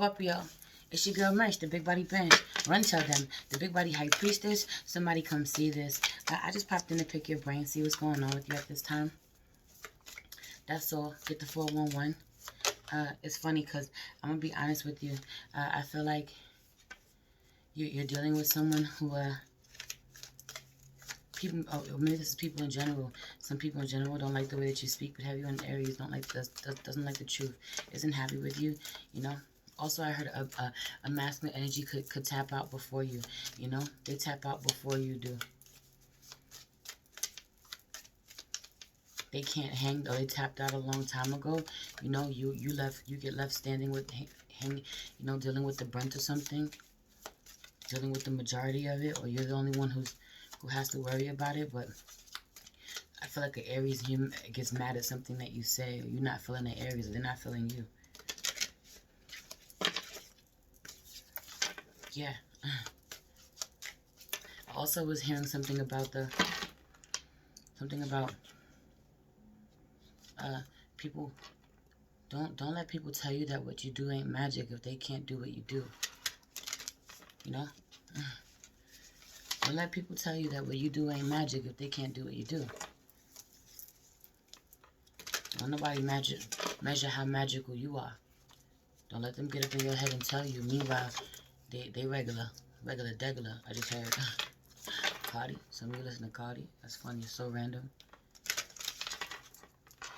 Scorpio. It's your girl Merch, the Big Body Bench. Run, tell them. The Big Body High Priestess. Somebody come see this. I just popped in to pick your brain, see what's going on with you at this time. That's all. Get the 411. It's funny because I'm going to be honest with you. I feel like you're dealing with someone who... people, maybe this is people in general. Some people in general don't like the way that you speak, but have you in Aries don't like doesn't like the truth, isn't happy with you, you know. Also, I heard a masculine energy could tap out before you, you know. They tap out before you do. They can't hang, or they tapped out a long time ago. You know, you get left standing with you know, dealing with the brunt of something, dealing with the majority of it, or you're the only one who has to worry about it. But I feel like an Aries gets mad at something that you say, or you're not feeling the Aries, or they're not feeling you. Yeah. I also was hearing something about people. Don't let people tell you that what you do ain't magic if they can't do what you do. You know? Don't let people tell you that what you do ain't magic if they can't do what you do. Don't nobody measure how magical you are. Don't let them get up in your head and tell you. Meanwhile, they regular degular. I just heard Cardi. Some of you listen to Cardi. That's funny. It's so random.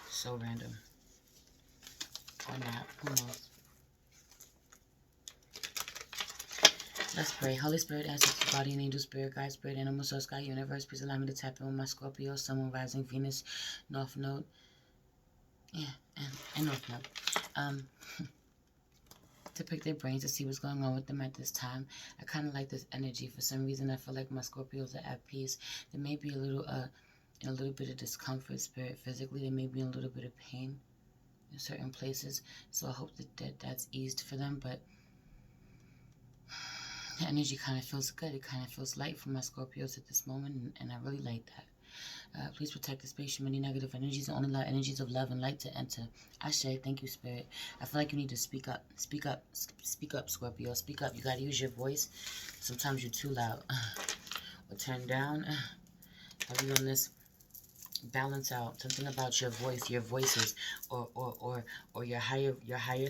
So random. Or not. Who knows? Let's pray. Holy Spirit, ancestors, body and angel, spirit, guide, spirit, animal, source, God, universe, please allow me to tap in with my Scorpio, Sun, Moon, Rising, Venus, North Node. Yeah, and North Node. To pick their brains to see what's going on with them at this time. I kind of like this energy. For some reason, I feel like my Scorpios are at peace. There may be a little bit of discomfort, spirit, physically. There may be a little bit of pain in certain places. So I hope that's eased for them. But the energy kind of feels good. It kind of feels light for my Scorpios at this moment, and I really like that. Please protect the space from any negative energies and only allow energies of love and light to enter. Ashe, thank you, Spirit. I feel like you need to speak up. Speak up. Speak up, Scorpio. Speak up. You got to use your voice. Sometimes you're too loud. Or turn down. Have you on this? Balance out something about your voice, your voices, or your higher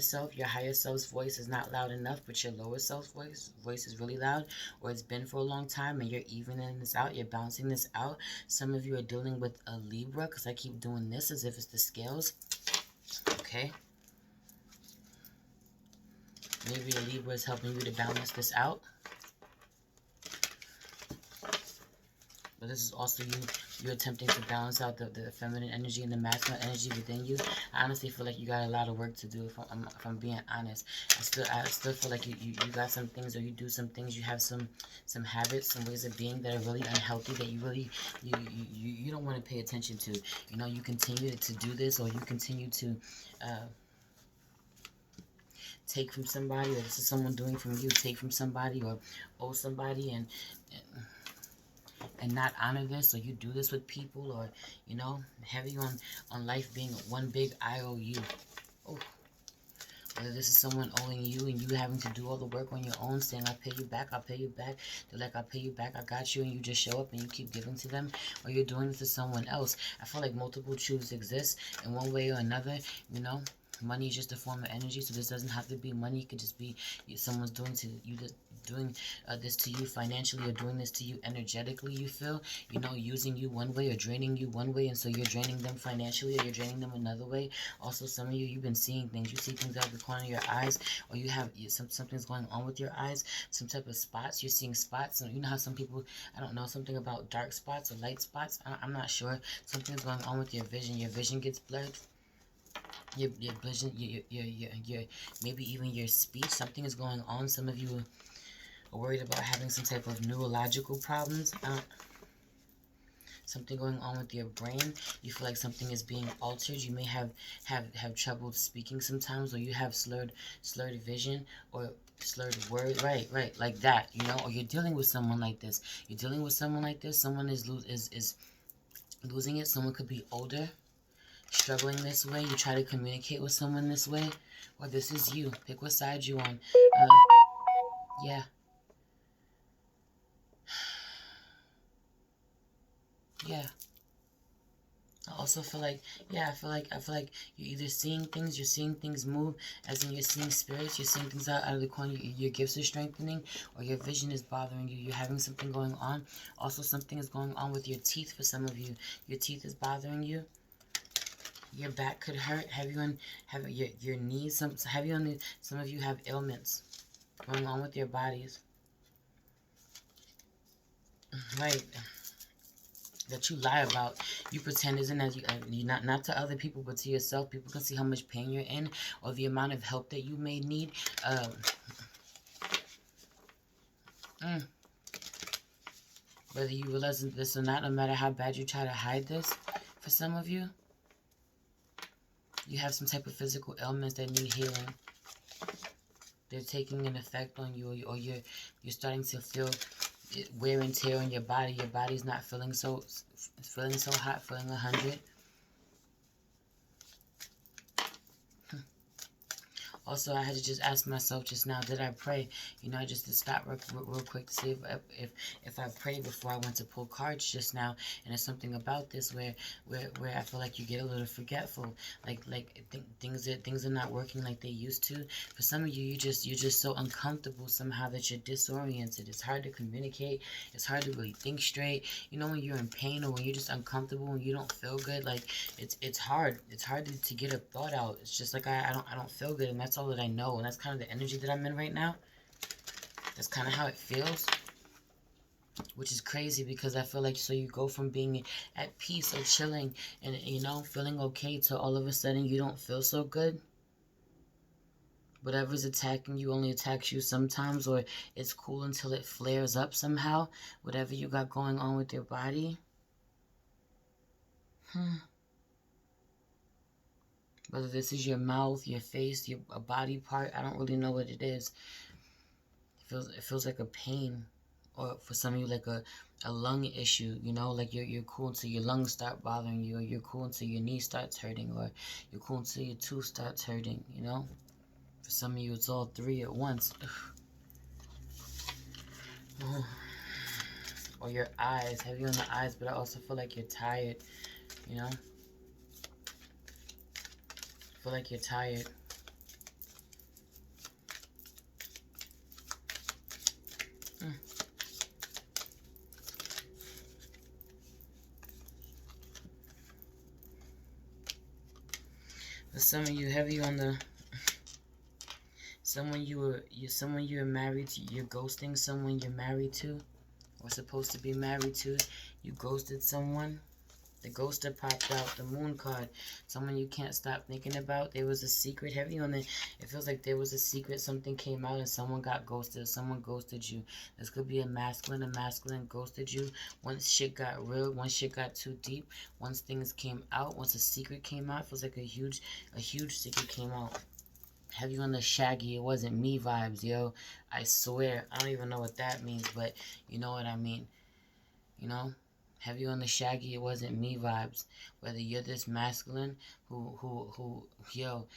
self. Your higher self's voice is not loud enough, but your lower self's voice is really loud, or it's been for a long time, and you're evening this out, you're balancing this out. Some of you are dealing with a Libra, because I keep doing this as if it's the scales. Okay, maybe a Libra is helping you to balance this out. But this is also you're attempting to balance out the feminine energy and the masculine energy within you. I honestly feel like you got a lot of work to do, if I'm being honest. I still feel like you got some things, or you do some things, you have some habits, some ways of being that are really unhealthy, that you don't want to pay attention to. You know, you continue to do this, or you continue to take from somebody, or this is someone doing from you, take from somebody, or owe somebody, and not honor this, or you do this with people, or, you know, heavy on life being one big IOU. Oh, whether this is someone owing you and you having to do all the work on your own, saying, I'll pay you back, I'll pay you back. They're like, I'll pay you back, I got you, and you just show up and you keep giving to them, or you're doing this to someone else. I feel like multiple truths exist in one way or another, you know. Money is just a form of energy, so this doesn't have to be money. It could just be someone's doing this to you financially, or doing this to you energetically, you feel, you know, using you one way or draining you one way, and so you're draining them financially, or you're draining them another way. Also, some of you've been seeing things. You see things out of the corner of your eyes, or you have something's going on with your eyes, some type of spots. You're seeing spots, and you know how some people, I don't know, something about dark spots or light spots. I'm not sure. Something's going on with your vision. Your vision gets blurred. Your vision, your maybe even your speech. Something is going on. Some of you are worried about having some type of neurological problems. Something going on with your brain. You feel like something is being altered. You may have trouble speaking sometimes, or you have slurred vision, or slurred word. Right, like that. You know, or you're dealing with someone like this. You're dealing with someone like this. Someone is losing it. Someone could be older, struggling this way. You try to communicate with someone this way, Or this is you. Pick what side you on. Yeah. Yeah. I also feel like, yeah, I feel like you're either you're seeing things move, as in you're seeing spirits, you're seeing things out of the corner, your gifts are strengthening, or your vision is bothering you, you're having something going on. Also, something is going on with your teeth for some of you. Your teeth is bothering you. Your back could hurt. Have you on, have your knees, have you on some of you have ailments going on with your bodies. Right. That you lie about, you pretend isn't, as you not to other people, but to yourself. People can see how much pain you're in, or the amount of help that you may need. Whether you realize this or not, no matter how bad you try to hide this, for some of you, you have some type of physical ailments that need healing. They're taking an effect on you, or you're starting to feel wear and tear on your body. Your body's not feeling so hot, feeling 100. Also, I had to just ask myself just now, did I pray? You know, I just to stop real quick to see if I prayed before I went to pull cards just now. And there's something about this where I feel like you get a little forgetful, things are not working like they used to. For some of you, you're just so uncomfortable somehow that you're disoriented. It's hard to communicate. It's hard to really think straight. You know, when you're in pain, or when you're just uncomfortable, when you don't feel good, like it's hard. It's hard to get a thought out. It's just like I don't feel good, and that's all that I know, and that's kind of the energy that I'm in right now. That's kind of how it feels, which is crazy, because I feel like, so you go from being at peace or chilling and, you know, feeling okay, to all of a sudden you don't feel so good. Whatever's attacking you only attacks you sometimes, or it's cool until it flares up somehow. Whatever you got going on with your body. Whether this is your mouth, your face, a body part, I don't really know what it is. It feels like a pain, or for some of you like a lung issue. You know, like you're cool until your lungs start bothering you, or you're cool until your knee starts hurting, or you're cool until your tooth starts hurting. You know, for some of you it's all three at once. Or your eyes, heavy on the eyes, but I also feel like you're tired. You know, I feel like you're tired. For some of you, heavy on the someone you were married to. You're ghosting someone you're married to, or supposed to be married to. You ghosted someone. The ghoster popped out, the moon card. Someone you can't stop thinking about. There was a secret, heavy on it. It feels like there was a secret. Something came out and someone got ghosted. Someone ghosted you. This could be a masculine ghosted you. Once shit got real, once shit got too deep, once things came out, once a secret came out, it feels like a huge secret came out. Heavy on the shaggy, it wasn't me vibes, yo. I swear. I don't even know what that means, but you know what I mean. You know? Heavy on the shaggy, it wasn't me vibes. Whether you're this masculine yo,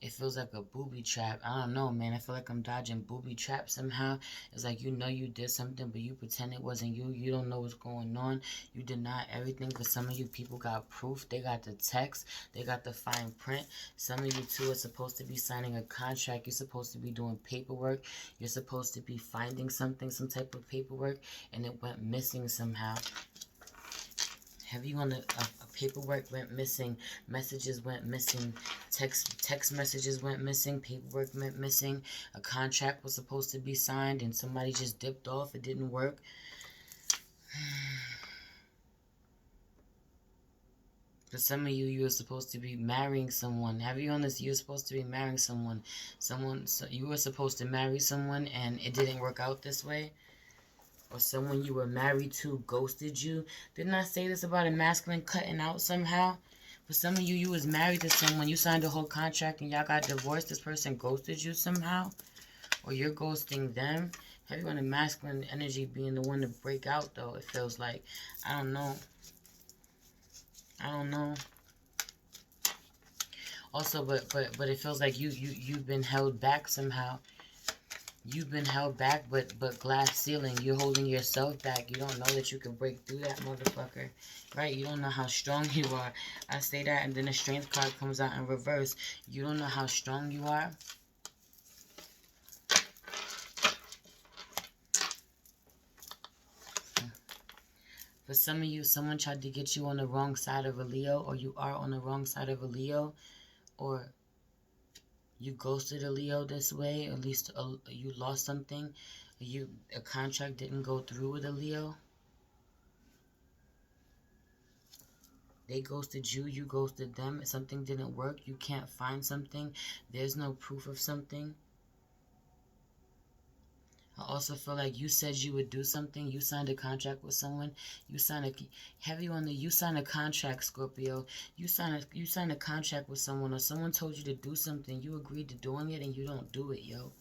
it feels like a booby trap. I don't know, man. I feel like I'm dodging booby traps somehow. It's like, you know you did something, but you pretend it wasn't you. You don't know what's going on. You deny everything. For some of you, people got proof. They got the text. They got the fine print. Some of you, too, are supposed to be signing a contract. You're supposed to be doing paperwork. You're supposed to be finding something, some type of paperwork, and it went missing somehow. Heavy on the paperwork went missing, messages went missing, text messages went missing, paperwork went missing, a contract was supposed to be signed and somebody just dipped off. It didn't work. For some of you, you were supposed to be marrying someone. Heavy on this, you were supposed to be marrying someone. You were supposed to marry someone and it didn't work out this way. Or someone you were married to ghosted you. Didn't I say this about a masculine cutting out somehow? For some of you, you was married to someone, you signed a whole contract and y'all got divorced. This person ghosted you somehow. Or you're ghosting them. Heavy on the masculine energy being the one to break out, though, it feels like. I don't know. Also, but it feels like you've been held back somehow. You've been held back, but glass ceiling. You're holding yourself back. You don't know that you can break through that motherfucker, right? You don't know how strong you are. I say that, and then the strength card comes out in reverse. You don't know how strong you are. For some of you, someone tried to get you on the wrong side of a Leo, or you are on the wrong side of a Leo, or you ghosted a Leo this way, or at least you lost something. A contract didn't go through with a Leo. They ghosted you, you ghosted them. Something didn't work. You can't find something. There's no proof of something. I also feel like you said you would do something. You signed a contract with someone. You signed you signed a contract, Scorpio. You signed a contract with someone, or someone told you to do something. You agreed to doing it and you don't do it, yo.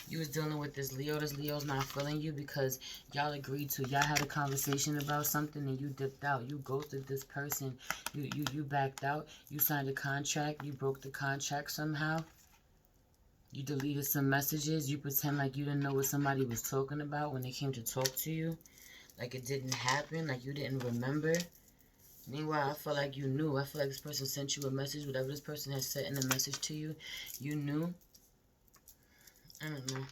You was dealing with this Leo. This Leo's not feeling you because y'all agreed to. Y'all had a conversation about something and you dipped out. You ghosted this person. You backed out. You signed a contract. You broke the contract somehow. You deleted some messages. You pretend like you didn't know what somebody was talking about when they came to talk to you. Like it didn't happen. Like you didn't remember. Meanwhile, I feel like you knew. I feel like this person sent you a message. Whatever this person has said in the message to you, you knew. I don't know.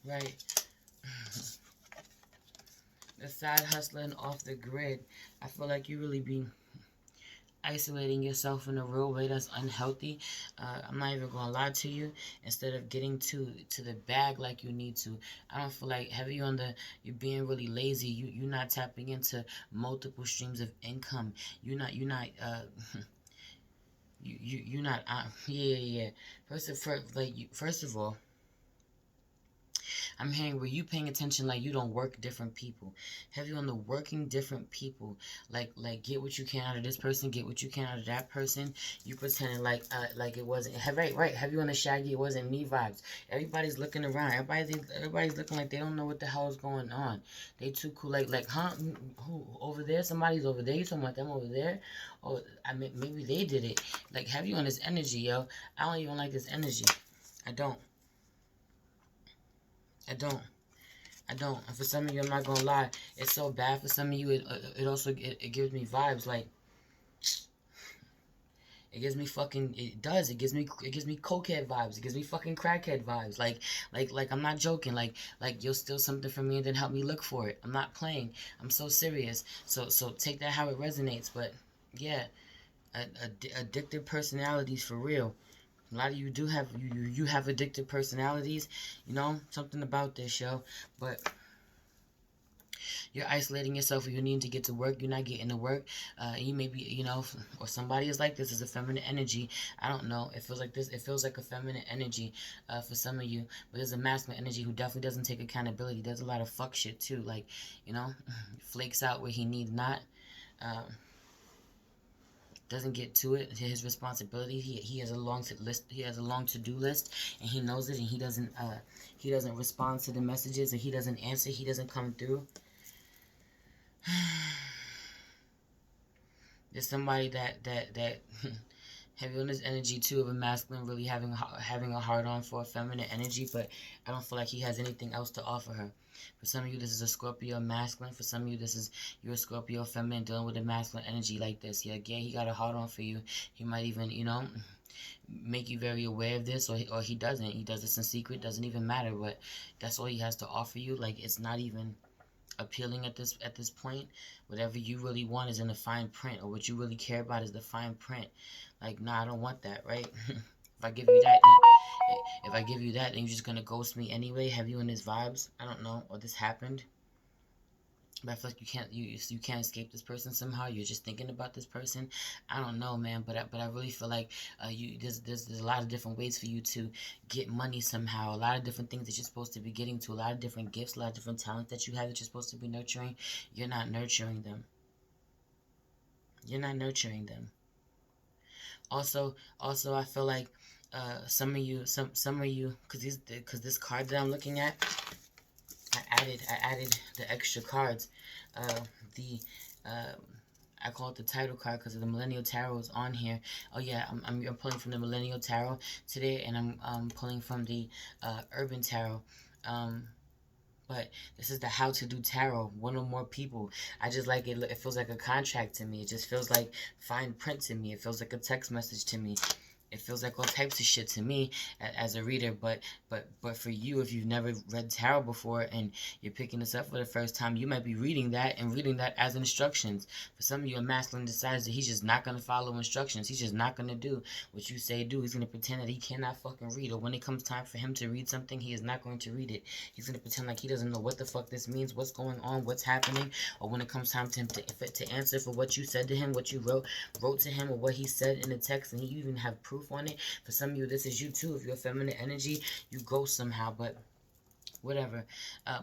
Right. The side hustling off the grid. I feel like you really be isolating yourself in a real way that's unhealthy. I'm not even gonna lie to you. Instead of getting to the bag like you need to, I don't feel like heavy on you're being really lazy. You're not tapping into multiple streams of income. You're not you're not yeah. First of all, I'm hearing where you paying attention like you don't work different people. Heavy on the working different people. Like get what you can out of this person, get what you can out of that person. You pretending like it wasn't right. Heavy on the shaggy, it wasn't me vibes. Everybody's looking around. Everybody's looking like they don't know what the hell is going on. They too cool. Huh? Who over there? Somebody's over there. You talking about them over there? Or I mean, maybe they did it. Like heavy on this energy, yo. I don't even like this energy. I don't. I don't. I don't. And for some of you, I'm not gonna lie, it's so bad. For some of you, it also it gives me vibes like it gives me fucking it gives me cokehead vibes. It gives me fucking crackhead vibes. Like I'm not joking. Like you'll steal something from me and then help me look for it. I'm not playing. I'm so serious. So take that how it resonates. But yeah, addictive personalities for real. A lot of you do have you have addictive personalities. You know something about this show, but you're isolating yourself, or you need to get to work, you're not getting to work. You may be, or somebody is like this, is a feminine energy. I don't know. It feels like this. It feels like a feminine energy for some of you. But there's a masculine energy who definitely doesn't take accountability. Does a lot of fuck shit too. Like, flakes out where he needs not. Doesn't get to it. His responsibility. He has a long list. He has a long to-do list, and he knows it. And he doesn't respond to the messages, and he doesn't answer. He doesn't come through. There's somebody that heavy on this energy too of a masculine really having a hard on for a feminine energy, but I don't feel like he has anything else to offer her. For some of you, this is a Scorpio masculine. For some of you, this is you're a Scorpio feminine dealing with a masculine energy like this. Yeah, he got a hard on for you. He might even, make you very aware of this, or he doesn't. He does this in secret. Doesn't even matter. But that's all he has to offer you. Like it's not even appealing at this point. Whatever you really want is in the fine print, or what you really care about is the fine print. Like, nah, I don't want that, right? If I give you that, then you're just gonna ghost me anyway. Have you in his vibes? I don't know, or this happened. But I feel like you can't escape this person somehow. You're just thinking about this person. I don't know, man. But I really feel like there's a lot of different ways for you to get money somehow. A lot of different things that you're supposed to be getting to. A lot of different gifts. A lot of different talents that you have that you're supposed to be nurturing. You're not nurturing them. You're not nurturing them. Also, I feel like some of you, because this card that I'm looking at, I added the extra cards. The I call it the title card because the Millennial Tarot is on here. Oh yeah, I'm pulling from the Millennial Tarot today, and I'm pulling from the Urban Tarot. But this is the How to Do Tarot. One or more people. I just like it. It feels like a contract to me. It just feels like fine print to me. It feels like a text message to me. It feels like all types of shit to me as a reader, but for you, if you've never read tarot before and you're picking this up for the first time, you might be reading that and reading that as instructions. For some of you, a masculine decides that he's just not going to follow instructions. He's just not going to do what you say do. He's going to pretend that he cannot fucking read, or when it comes time for him to read something, he is not going to read it. He's going to pretend like he doesn't know what the fuck this means, what's going on, what's happening, or when it comes time to him to answer for what you said to him, what you wrote to him, or what he said in the text, and you even have proof on it. For some of you, this is you too. If you're feminine energy, you go somehow, but whatever.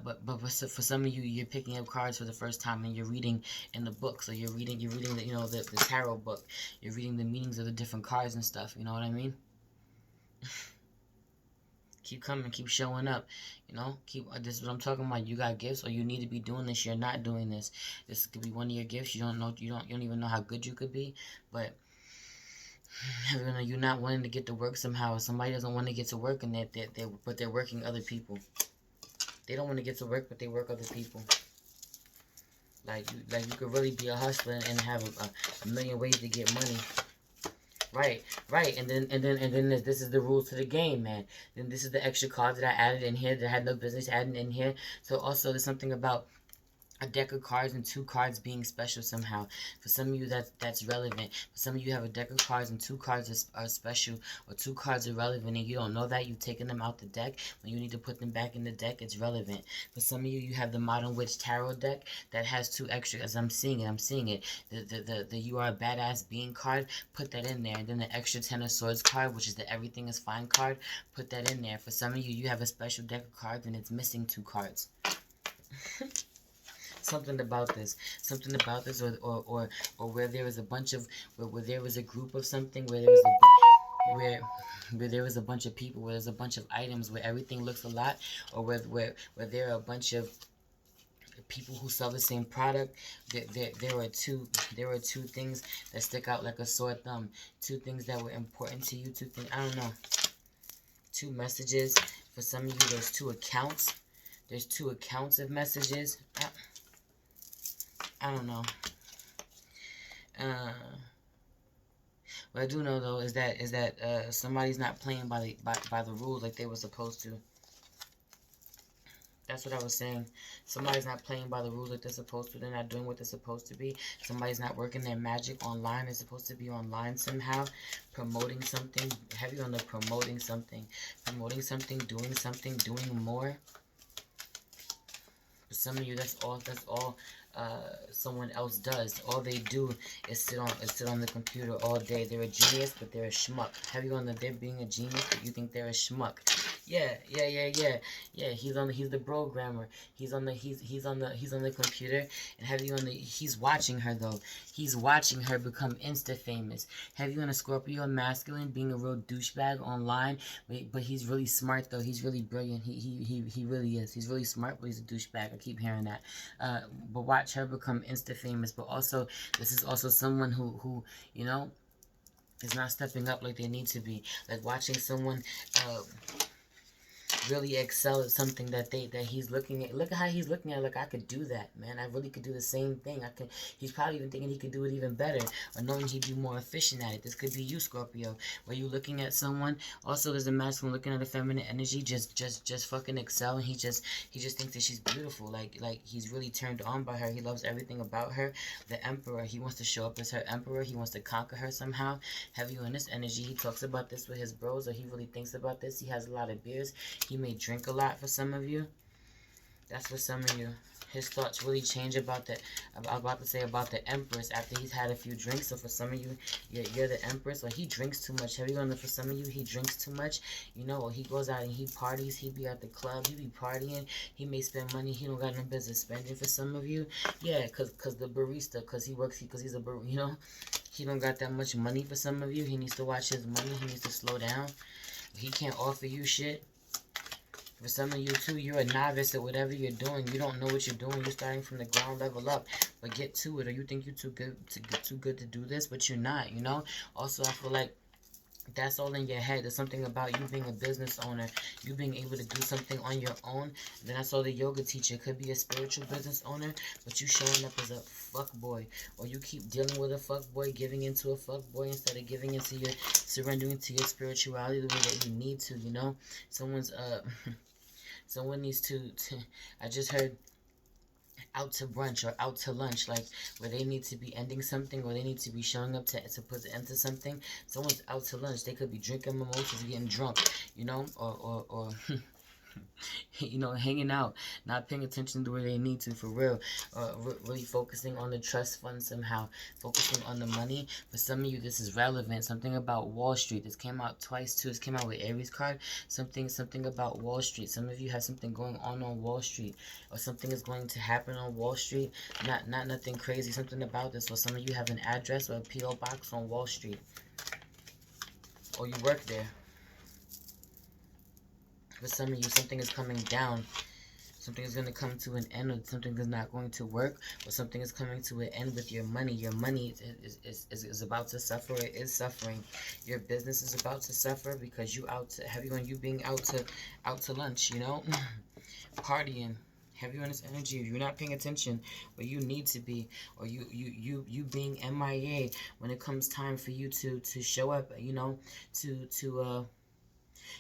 But for some of you, you're picking up cards for the first time and you're reading in the book. So you're reading the, you know, the tarot book. You're reading the meanings of the different cards and stuff. You know what I mean? Keep coming, keep showing up. You know, this is what I'm talking about. You got gifts, or you need to be doing this. You're not doing this. This could be one of your gifts. You don't even know how good you could be, but you're not wanting to get to work somehow. Somebody doesn't want to get to work, and but they're working other people. They don't want to get to work, but they work other people. Like you could really be a hustler and have a million ways to get money. Right. And then this is the rules to the game, man. Then this is the extra cards that I added in here that I had no business adding in here. So also there's something about a deck of cards and 2 cards being special somehow. For some of you, that's relevant. For some of you have a deck of cards and 2 cards are special, or 2 cards are relevant, and you don't know that. You've taken them out the deck. When you need to put them back in the deck, it's relevant. For some of you, you have the Modern Witch Tarot deck that has 2 extra. As I'm seeing it. The You Are a Badass Being card, put that in there. And then the extra 10 of Swords card, which is the Everything is Fine card, put that in there. For some of you, you have a special deck of cards and it's missing 2 cards. Something about this, or where there was a bunch of, where there was a group of something, where there was a bunch of people, where there's a bunch of items, where everything looks a lot, or where there are a bunch of people who sell the same product. There are two things that stick out like a sore thumb. 2 things that were important to you. 2 things, I don't know. 2 messages. For some of you, there's 2 accounts. There's 2 accounts of messages. I don't know. What I do know though is that somebody's not playing by the rules like they were supposed to. That's what I was saying. Somebody's not playing by the rules like they're supposed to. They're not doing what they're supposed to be. Somebody's not working their magic online. They're supposed to be online somehow, promoting something. Heavy on the promoting something, doing more. For some of you, that's all someone else does. All they do is sit on the computer all day. They're a genius, but they're a schmuck. Have you on the they're being a genius, but you think they're a schmuck? Yeah. He's the programmer. He's on the computer, and have you on the he's watching her though. He's watching her become insta famous. Have you on a Scorpio masculine being a real douchebag online, but he's really smart though. He's really brilliant. He really is. He's really smart, but he's a douchebag. I keep hearing that. But watch her become insta famous. But also, this is also someone who you know is not stepping up like they need to be. Like watching someone really excel at something that he's looking at. Look at how he's looking at it, like, I could do that, man. I really could do the same thing. He's probably even thinking he could do it even better, or knowing he'd be more efficient at it. This could be you, Scorpio, where you looking at someone. Also, there's a masculine looking at a feminine energy, just fucking excel, and he just thinks that she's beautiful. Like he's really turned on by her. He loves everything about her. The Emperor, he wants to show up as her emperor. He wants to conquer her somehow. Have you in this energy? He talks about this with his bros, or he really thinks about this. He has a lot of beers. He may drink a lot for some of you. That's for some of you. His thoughts really change about the Empress after he's had a few drinks. So for some of you, you're the Empress, or he drinks too much. Have you on the, for some of you, he drinks too much. You know, or he goes out and he parties. He be at the club. He be partying. He may spend money he don't got no business spending. For some of you, yeah, cause the barista, cause he works, cause he's a you know, he don't got that much money. For some of you, he needs to watch his money. He needs to slow down. He can't offer you shit. For some of you too, you're a novice at whatever you're doing. You don't know what you're doing. You're starting from the ground level up. But get to it. Or you think you're too good to do this, but you're not, you know? Also, I feel like that's all in your head. There's something about you being a business owner, you being able to do something on your own. Then I saw the yoga teacher. Could be a spiritual business owner, but you showing up as a fuck boy, or you keep dealing with a fuck boy, giving into a fuck boy instead of giving into your, surrendering to your spirituality the way that you need to. You know, someone's someone needs to I just heard out to brunch or out to lunch, like where they need to be ending something, or they need to be showing up to put the end to something. Someone's out to lunch. They could be drinking mimosas, getting drunk, you know, or you know, hanging out, not paying attention to where they need to, for real. Really focusing on the trust fund somehow, focusing on the money. For some of you, this is relevant. Something about Wall Street. This came out twice too. This came out with Aries card. Something about Wall Street. Some of you have something going on Wall Street, or something is going to happen on Wall Street. Not nothing crazy. Something about this. Or some of you have an address or a PO box on Wall Street, or you work there. For some of you, something is coming down. Something is going to come to an end, or something is not going to work, or something is coming to an end with your money. Your money is about to suffer. It is suffering. Your business is about to suffer because you out to, heavy on you being out to lunch, you know, partying. Heavy on this energy. If you're not paying attention where you need to be, or you being MIA when it comes time for you to show up, you know,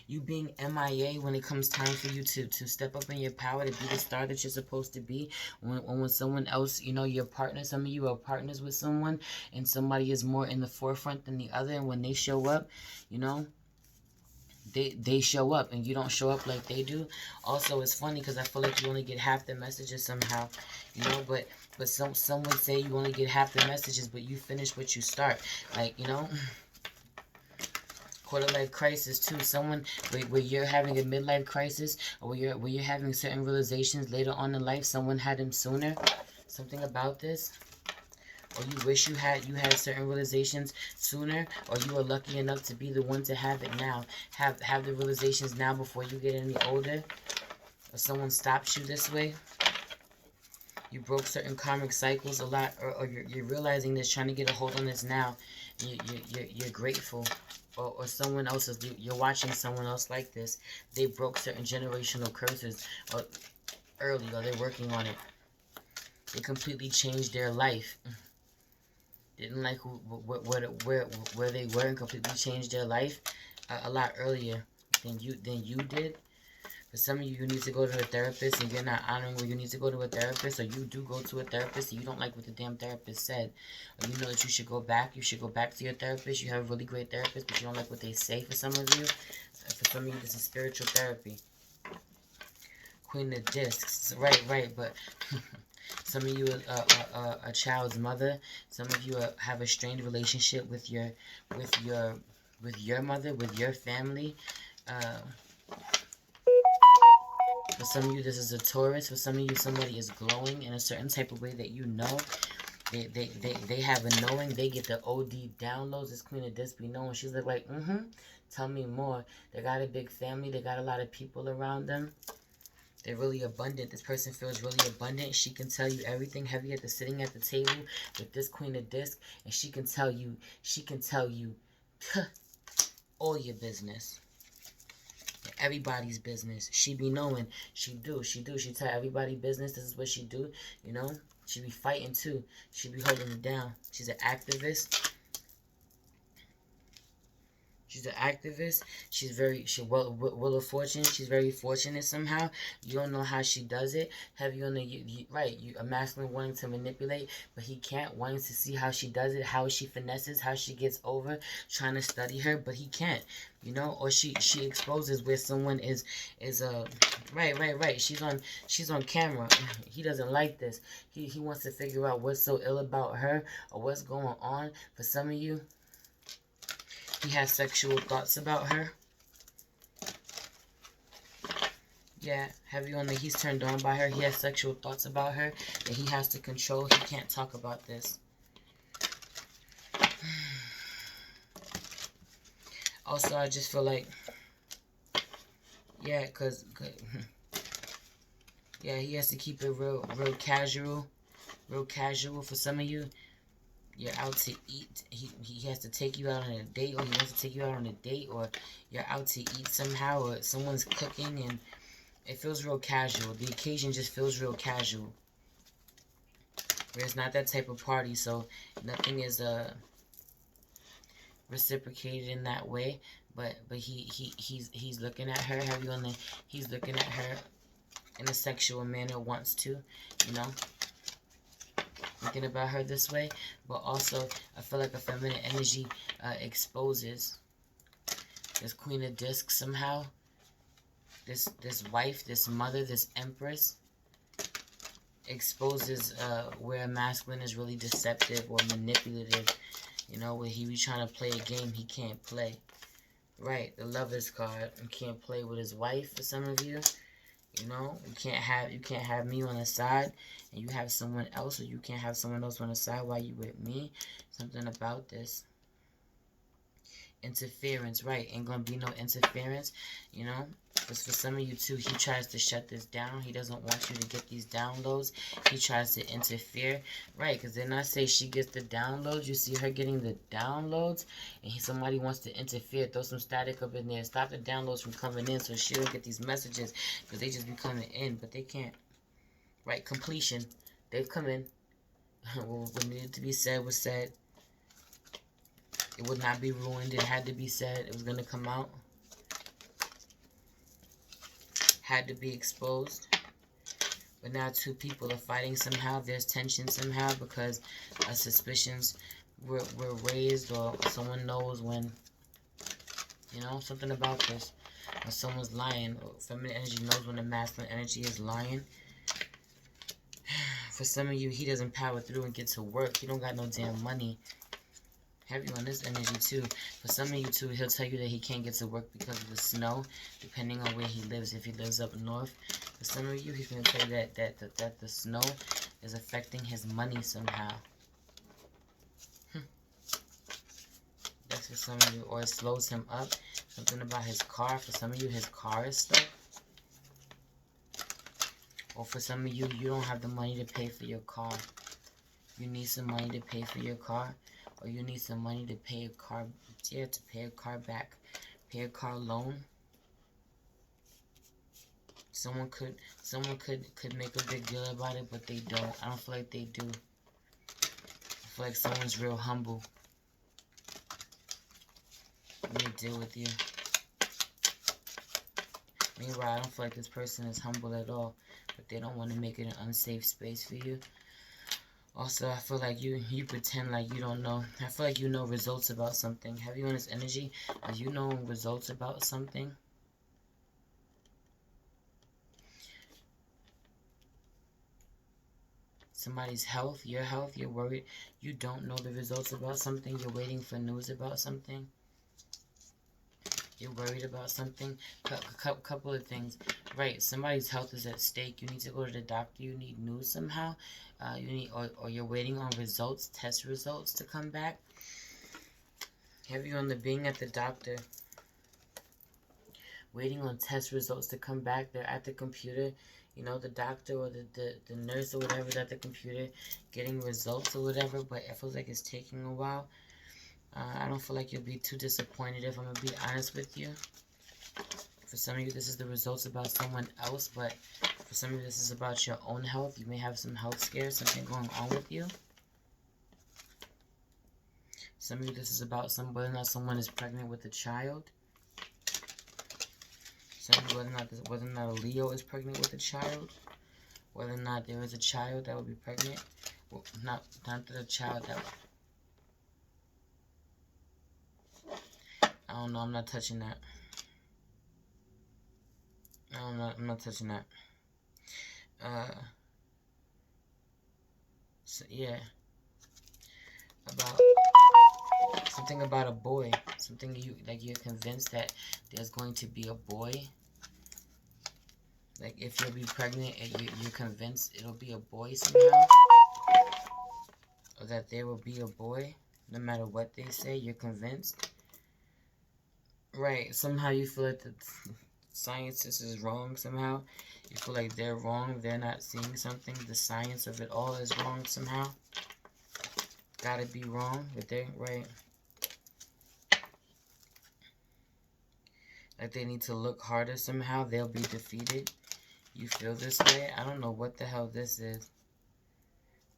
you being MIA when it comes time for you to step up in your power, to be the star that you're supposed to be. When someone else, you know, your partner, some of you are partners with someone, and somebody is more in the forefront than the other, and when they show up, you know, they show up and you don't show up like they do. Also, it's funny because I feel like you only get half the messages somehow, you know, but some would say you only get half the messages, but you finish what you start, like, you know. Quarter life crisis too. Someone where you're having a midlife crisis, or where you're having certain realizations later on in life. Someone had them sooner. Something about this, or you wish you had certain realizations sooner, or you are lucky enough to be the one to have it now. Have the realizations now before you get any older, or someone stops you this way. You broke certain karmic cycles a lot, or you're realizing this, trying to get a hold on this now. You're grateful. Or someone else is, you're watching someone else like this. They broke certain generational curses early, or they're working on it. They completely changed their life. Didn't like where they were, and completely changed their life a lot earlier than you did. For some of you, you need to go to a therapist, and you're not honoring where you need to go to a therapist, or you do go to a therapist and you don't like what the damn therapist said, or you know that you should go back. You should go back to your therapist. You have a really great therapist, but you don't like what they say. For some of you, this is spiritual therapy. Queen of Discs, right, but some of you are a child's mother. Some of you have a strained relationship with your mother, with your family. For some of you, this is a Taurus. For some of you, somebody is glowing in a certain type of way that you know. They have a knowing. They get the OD downloads. This Queen of Discs be knowing. She's like, tell me more. They got a big family. They got a lot of people around them. They're really abundant. This person feels really abundant. She can tell you everything. Heavy at sitting at the table with this Queen of Discs, and she can tell you all your business. Everybody's business. She be knowing. She tell everybody business. This is what she do, you know. She be fighting too. She be holding it down. She's an activist. She's an activist. She's Wheel of Fortune. She's very fortunate somehow. You don't know how she does it. Have you on the a masculine wanting to manipulate, but he can't, wanting to see how she does it, how she finesses, how she gets over, trying to study her, but he can't. You know, or she exposes where someone is right. She's on camera. He doesn't like this. He wants to figure out what's so ill about her, or what's going on. For some of you, he has sexual thoughts about her. Yeah, heavy on the he's turned on by her. He has sexual thoughts about her that he has to control. He can't talk about this. Also, I just feel like, Yeah, cause yeah, he has to keep it real casual. Real casual. For some of you, you're out to eat. He has to take you out on a date, or he wants to take you out on a date, or you're out to eat somehow, or someone's cooking, and it feels real casual. The occasion just feels real casual. Where it's not that type of party, so nothing is reciprocated in that way. But he's looking at her. Have you on the? He's looking at her in a sexual manner. Wants to, you know. Thinking about her this way, but also I feel like a feminine energy exposes this Queen of Discs somehow. This wife, this mother, this Empress exposes where a masculine is really deceptive or manipulative. You know, where he be trying to play a game he can't play. Right, the Lovers card. He can't play with his wife. For some of you. You know, you can't have me on the side and you have someone else, or you can't have someone else on the side while you with me. Something about this. Interference, right? Ain't gonna be no interference, you know. Because for some of you too, he tries to shut this down. He doesn't want you to get these downloads. He tries to interfere, right? Because then I say she gets the downloads. You see her getting the downloads, and somebody wants to interfere. Throw some static up in there. Stop the downloads from coming in, so she don't get these messages. Because they just be coming in, but they can't. Right? Completion. They've come in. What needed to be said was said. It would not be ruined. It had to be said. It was going to come out. Had to be exposed. But now two people are fighting somehow. There's tension somehow because suspicions were raised, or someone knows when, you know, something about this. When someone's lying. Feminine energy knows when the masculine energy is lying. For some of you, he doesn't power through and get to work. He don't got no damn money. Heavy on this energy too. For some of you too, he'll tell you that he can't get to work because of the snow, depending on where he lives. If he lives up north, for some of you, he's going to tell you that the snow is affecting his money somehow. That's for some of you. Or it slows him up. Something about his car. For some of you, his car is stuck. Or for some of you, you don't have the money to pay for your car. You need some money to pay for your car. Or you need some money to pay a car, yeah, to pay a car back, pay a car loan. Someone could make a big deal about it, but they don't. I don't feel like they do. I feel like someone's real humble. Let me deal with you. Meanwhile, I don't feel like this person is humble at all, but they don't want to make it an unsafe space for you. Also, I feel like you pretend like you don't know. I feel like you know results about something. Have you on this energy? Are you knowing results about something? Somebody's health, your health, you're worried. You don't know the results about something. You're waiting for news about something. You're worried about something. Couple of things. Right, somebody's health is at stake. You need to go to the doctor. You need news somehow. You need, or you're waiting on results, test results to come back. Have you on the being at the doctor? Waiting on test results to come back. They're at the computer. You know, the doctor or the nurse or whatever is at the computer getting results or whatever. But it feels like it's taking a while. I don't feel like you'll be too disappointed if I'm going to be honest with you. For some of you, this is the results about someone else, but for some of you, this is about your own health. You may have some health scares, something going on with you. Some of you, this is about whether or not someone is pregnant with a child. Some of you, whether or not a Leo is pregnant with a child. Whether or not there is a child that will be pregnant. Well, not the child that... I don't know, I'm not touching that. I'm not touching that. So, yeah. About something about a boy. Something you're convinced that there's going to be a boy. Like if you'll be pregnant and you're convinced it'll be a boy somehow. Or that there will be a boy. No matter what they say, you're convinced. Right. Somehow you feel like scientist is wrong somehow. You feel like they're wrong. They're not seeing something. The science of it all is wrong somehow. Gotta be wrong, but they're right. Like they need to look harder somehow. They'll be defeated. You feel this way? I don't know what the hell this is.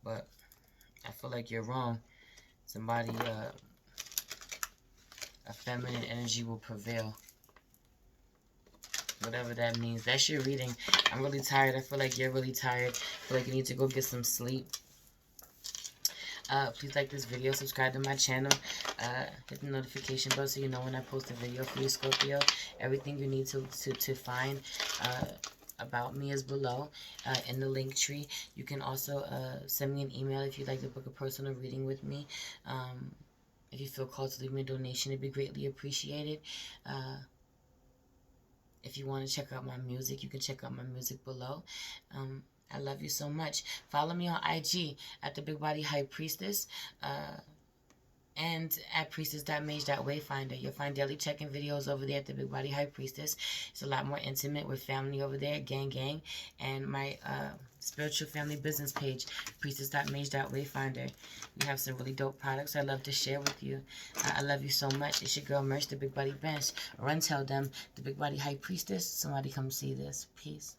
But I feel like you're wrong. Somebody, a feminine energy will prevail. Whatever that means. That's your reading. I'm really tired. I feel like you're really tired. I feel like you need to go get some sleep. Please like this video. Subscribe to my channel. Hit the notification bell so you know when I post a video for you, Scorpio. Everything you need to find about me is below in the link tree. You can also send me an email if you'd like to book a personal reading with me. If you feel called to leave me a donation, it'd be greatly appreciated. If you want to check out my music, you can check out my music below. I love you so much. Follow me on IG at the Big Body High Priestess. And at priestess.mage.wayfinder. You'll find daily check-in videos over there at the Big Body High Priestess. It's a lot more intimate with family over there, gang. And my spiritual family business page, priestess.mage.wayfinder. We have some really dope products I love to share with you. I love you so much. It's your girl Merch, the Big Body Bench. Run tell them, the Big Body High Priestess, somebody come see this. Peace.